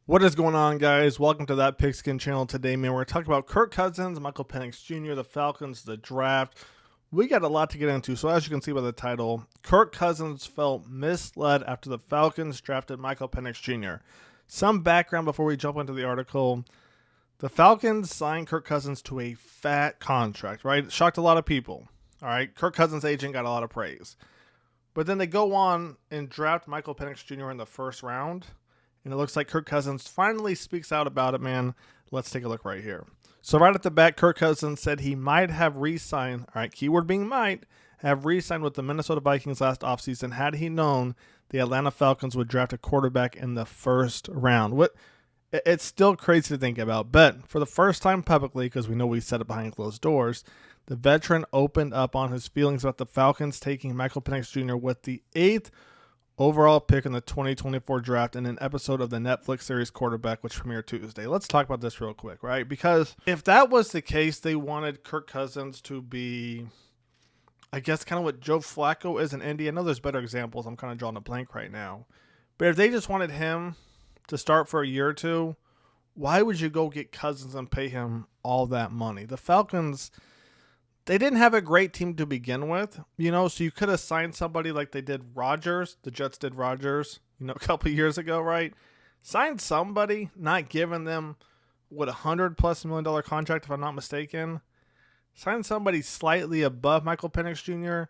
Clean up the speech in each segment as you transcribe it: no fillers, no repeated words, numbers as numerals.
What is going on, guys? Welcome to that Pigskin channel today, man. We're going to talk about Kirk Cousins, Michael Penix Jr., the Falcons, the draft. We got a lot to get into. So as you can see by the title, Kirk Cousins felt misled after the Falcons drafted Michael Penix Jr. Some background before we jump into the article. The Falcons signed Kirk Cousins to a fat contract, right? It shocked a lot of people. All right, Kirk Cousins' agent got a lot of praise. But then they go on and draft Michael Penix Jr. in the first round. And it looks like Kirk Cousins finally speaks out about it, man. Let's take a look right here. So right at the bat, Kirk Cousins said he might have re-signed, all right, keyword being might, have re-signed with the Minnesota Vikings last offseason had he known the Atlanta Falcons would draft a quarterback in the first round. It's still crazy to think about, but for the first time publicly, because we know we said it behind closed doors, the veteran opened up on his feelings about the Falcons taking Michael Penix Jr. with the 8th overall pick in the 2024 draft in an episode of the Netflix series Quarterback, which premiered Tuesday. Let's talk about this real quick, right? Because if that was the case, they wanted Kirk Cousins to be, I guess, kind of what Joe Flacco is in Indy. I know there's better examples. I'm kind of drawing a blank right now. But if they just wanted him to start for a year or two, why would you go get Cousins and pay him all that money? The Falcons, they didn't have a great team to begin with, so you could have signed somebody like they did Rodgers. The Jets did Rodgers, a couple of years ago, right? Signed somebody, not giving them, $100+ million contract, if I'm not mistaken. Sign somebody slightly above Michael Penix Jr.,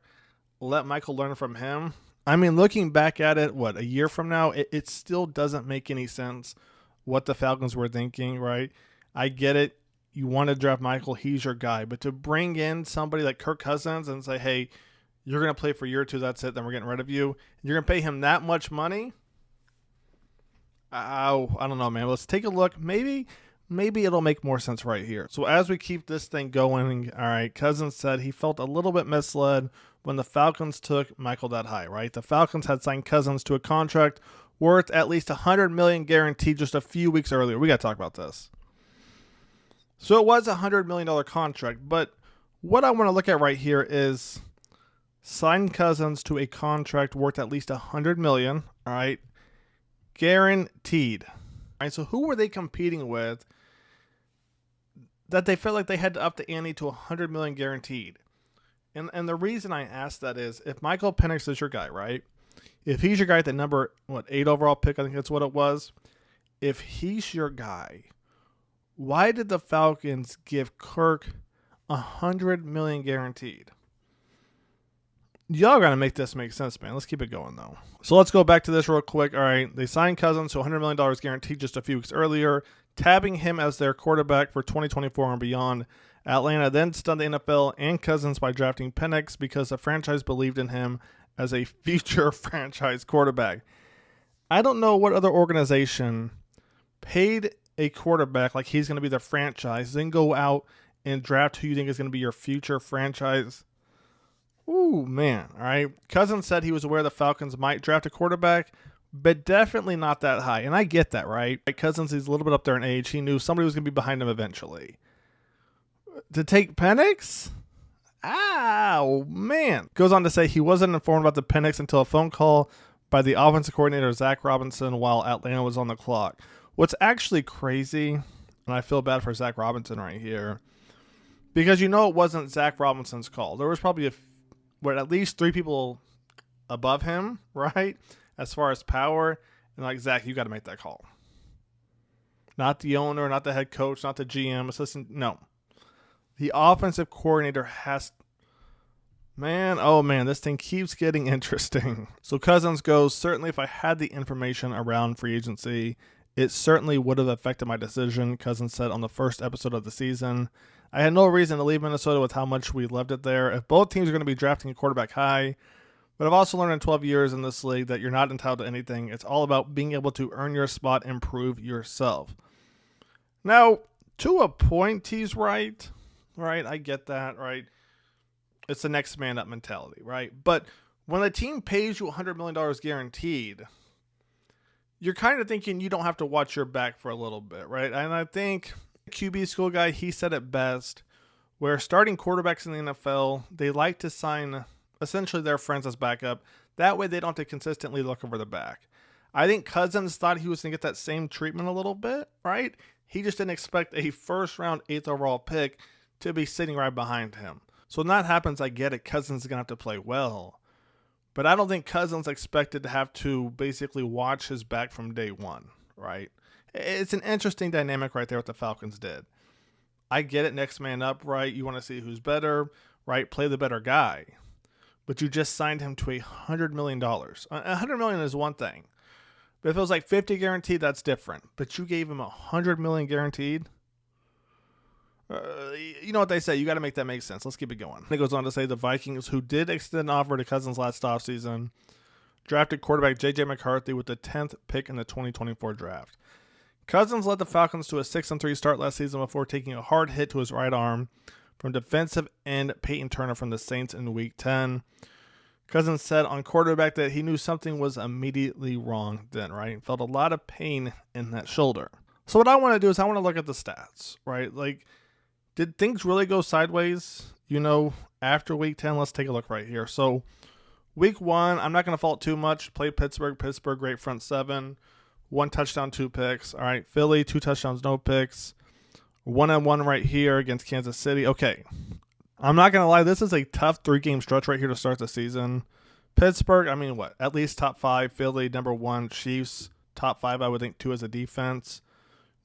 let Michael learn from him. I mean, looking back at it, a year from now, it still doesn't make any sense what the Falcons were thinking, right? I get it. You want to draft Michael, he's your guy. But to bring in somebody like Kirk Cousins and say, hey, you're going to play for a year or two, that's it, then we're getting rid of you, and you're going to pay him that much money? I don't know, man. Let's take a look. Maybe it'll make more sense right here. So as we keep this thing going, all right, Cousins said he felt a little bit misled when the Falcons took Michael that high, right? The Falcons had signed Cousins to a contract worth at least $100 million guaranteed just a few weeks earlier. We got to talk about this. So it was a $100 million contract, but what I want to look at right here is sign Cousins to a contract worth at least $100 million, all right, guaranteed. All right, so who were they competing with that they felt like they had to up the ante to $100 million guaranteed? And the reason I ask that is if Michael Penix is your guy, right? If he's your guy at the number 8 overall pick, I think that's what it was. If he's your guy, why did the Falcons give Kirk $100 million guaranteed? Y'all gotta make this make sense, man. Let's keep it going, though. So let's go back to this real quick. All right, they signed Cousins to $100 million guaranteed just a few weeks earlier, tabbing him as their quarterback for 2024 and beyond. Atlanta then stunned the NFL and Cousins by drafting Penix because the franchise believed in him as a future franchise quarterback. I don't know what other organization paid a quarterback like he's going to be the franchise, then go out and draft who you think is going to be your future franchise. Ooh, man. All right. Cousins said he was aware the Falcons might draft a quarterback, but definitely not that high. And I get that, right? Cousins is a little bit up there in age. He knew somebody was going to be behind him eventually. To take Penix? Oh, man. Goes on to say he wasn't informed about the Penix until a phone call by the offensive coordinator, Zach Robinson, while Atlanta was on the clock. What's actually crazy, and I feel bad for Zach Robinson right here, because it wasn't Zach Robinson's call. There was probably at least 3 people above him, right, as far as power, and like, Zach, you got to make that call. Not the owner, not the head coach, not the GM, assistant, no. The offensive coordinator has... Man, oh man, this thing keeps getting interesting. So Cousins goes, certainly if I had the information around free agency, it certainly would have affected my decision, Cousins said on the first episode of the season. I had no reason to leave Minnesota with how much we loved it there. If both teams are going to be drafting a quarterback high, but I've also learned in 12 years in this league that you're not entitled to anything. It's all about being able to earn your spot and prove yourself. Now, to a point, he's right. Right, I get that, right? It's the next man up mentality, right? But when a team pays you $100 million guaranteed, you're kind of thinking you don't have to watch your back for a little bit, right? And I think QB school guy, he said it best, where starting quarterbacks in the NFL, they like to sign essentially their friends as backup. That way they don't have to consistently look over the back. I think Cousins thought he was going to get that same treatment a little bit, right? He just didn't expect a first-round, 8th overall pick to be sitting right behind him. So when that happens, I get it. Cousins is going to have to play well. But I don't think Cousins expected to have to basically watch his back from day one, right? It's an interesting dynamic right there what the Falcons did. I get it, next man up, right? You want to see who's better, right? Play the better guy. But you just signed him to $100 million. $100 million is one thing. But if it was like 50 guaranteed, that's different. But you gave him $100 million guaranteed. You know what they say, you got to make that make sense. Let's keep it going. It goes on to say the Vikings, who did extend an offer to Cousins last offseason, drafted quarterback J.J. McCarthy with the 10th pick in the 2024 draft. Cousins led the Falcons to a 6-3 start last season before taking a hard hit to his right arm from defensive end Peyton Turner from the Saints in Week 10. Cousins said on quarterback that he knew something was immediately wrong then, right? Felt a lot of pain in that shoulder. So what I want to do is I want to look at the stats, right? Like, did things really go sideways, after Week 10? Let's take a look right here. So Week 1, I'm not going to fault too much. Played Pittsburgh. Pittsburgh, great front seven. 1 touchdown, 2 picks. All right, Philly, 2 touchdowns, no picks. 1-1 right here against Kansas City. Okay, I'm not going to lie. This is a tough 3-game stretch right here to start the season. Pittsburgh, at least top 5. Philly, number 1. Chiefs, top 5, I would think, 2 as a defense.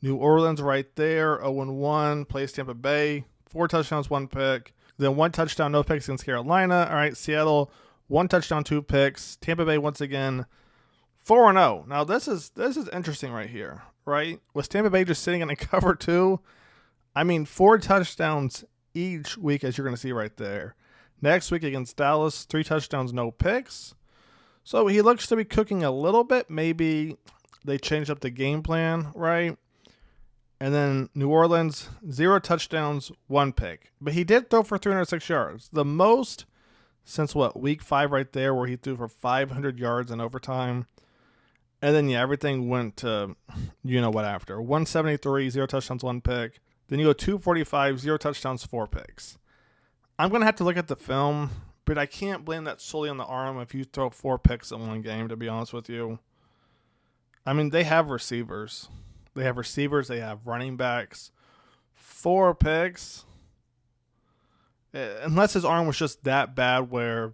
New Orleans right there, 0-1. Plays Tampa Bay, 4 touchdowns, 1 pick. Then 1 touchdown, no picks against Carolina. All right, Seattle, 1 touchdown, 2 picks. Tampa Bay once again, 4-0. Now this is interesting right here, right? Was Tampa Bay just sitting in a cover 2? 4 touchdowns each week, as you're going to see right there. Next week against Dallas, 3 touchdowns, no picks. So he looks to be cooking a little bit. Maybe they changed up the game plan, right? And then New Orleans, 0 touchdowns, 1 pick. But he did throw for 306 yards. The most since, Week 5 right there, where he threw for 500 yards in overtime. And then, everything went to, after. 173, 0 touchdowns, 1 pick. Then you go 245, 0 touchdowns, 4 picks. I'm going to have to look at the film, but I can't blame that solely on the arm if you throw 4 picks in one game, to be honest with you. They have receivers. They have running backs. 4 picks. Unless his arm was just that bad where,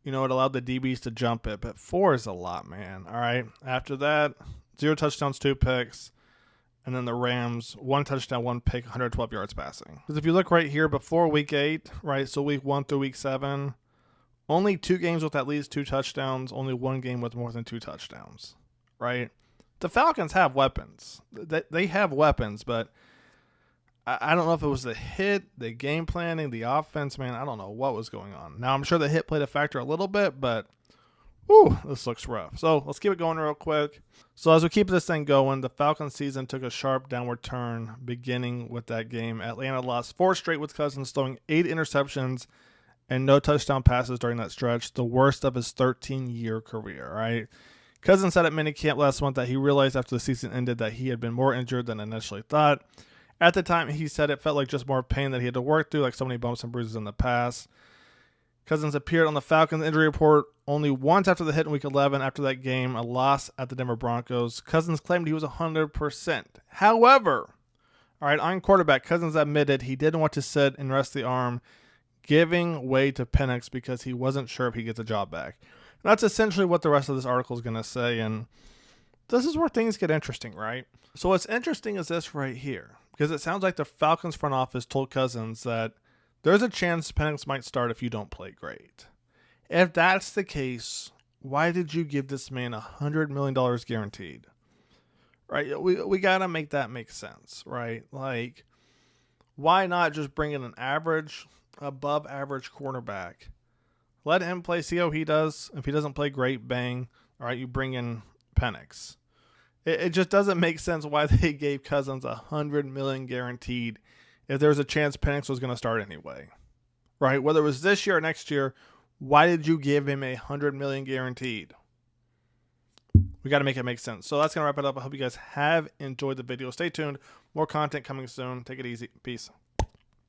it allowed the DBs to jump it. But 4 is a lot, man. All right. After that, 0 touchdowns, 2 picks. And then the Rams, 1 touchdown, 1 pick, 112 yards passing. Because if you look right here, before Week 8, right, so Week 1 through Week 7, only 2 games with at least 2 touchdowns, only 1 game with more than 2 touchdowns, right? The Falcons have weapons. They have weapons, but I don't know if it was the hit, the game planning, the offense, man. I don't know what was going on. Now, I'm sure the hit played a factor a little bit, but this looks rough. So let's keep it going real quick. So as we keep this thing going, the Falcons season took a sharp downward turn beginning with that game. Atlanta lost 4 straight with Cousins throwing 8 interceptions and no touchdown passes during that stretch, the worst of his 13-year career, right? Cousins said at minicamp last month that he realized after the season ended that he had been more injured than initially thought. At the time, he said it felt like just more pain that he had to work through, like so many bumps and bruises in the past. Cousins appeared on the Falcons injury report only once after the hit in Week 11. After that game, a loss at the Denver Broncos. Cousins claimed he was 100%. However, on quarterback, Cousins admitted he didn't want to sit and rest the arm, giving way to Penix because he wasn't sure if he'd get the job back. And that's essentially what the rest of this article is going to say, and this is where things get interesting, right? So what's interesting is this right here, because it sounds like the Falcons front office told Cousins that there's a chance Penix might start if you don't play great. If that's the case, why did you give this man $100 million guaranteed? Right? We got to make that make sense, right? Like, why not just bring in an average, above average quarterback? Let him play, see how he does. If he doesn't play great, bang. All right, you bring in Penix. It just doesn't make sense why they gave Cousins $100 million guaranteed if there was a chance Penix was going to start anyway, right? Whether it was this year or next year, why did you give him $100 million guaranteed? We got to make it make sense. So that's going to wrap it up. I hope you guys have enjoyed the video. Stay tuned. More content coming soon. Take it easy. Peace.